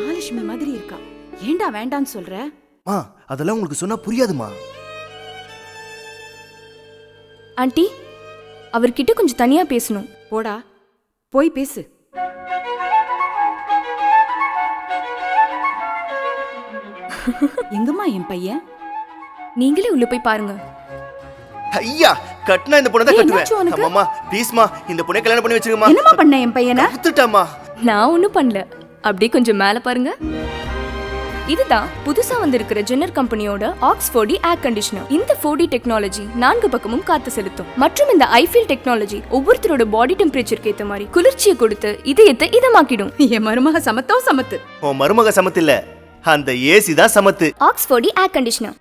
மகாலட்சுமி மாதிரி இருக்கா. ஏண்டா வேண்டான்னு சொல்ற? அதெல்லாம் உங்களுக்கு சொன்னா புரியாதுமா. ஆண்டி, அவர்கிட்ட கொஞ்சம் தனியா பேசணும். போடா, போய் பேசு. எங்கம்மா என் பையன்? நீங்களே உள்ள போய் பாருங்க. ஐயா, கட்டினா இந்த பொண்ணை தான் கட்டுவேன். அம்மா ப்ளீஸ்மா, இந்த பொண்ணை கல்யாணம் பண்ணி வச்சிருங்கம்மா. என்னம்மா பண்ண என் பையனை? குத்துட்டாமா. நான் ஒன்னும் பண்ணல. அப்படியே கொஞ்சம் மேல பாருங்க. இதுதான் புதுசா வந்திருக்கிற ஜென்னர் கம்பெனியோட AUX ஏர் கண்டிஷனர். இந்த 4D டெக்னாலஜி 4 பக்கமும் காத்து செலுத்தும். மற்றும் இந்த ஐஃபீல் டெக்னாலஜி ஒவ்வொருத்தரோட பாடி டெம்பரேச்சருக்கு ஏத்த மாதிரி குளிர்ச்சியை கொடுத்து இதயத்தை இதமாக்கிடும். என் மருமக சமத்தோ சமத்து. உன் மருமக சமத்து இல்ல, அந்த ஏசி தான் சமத்து. AUX air conditioner.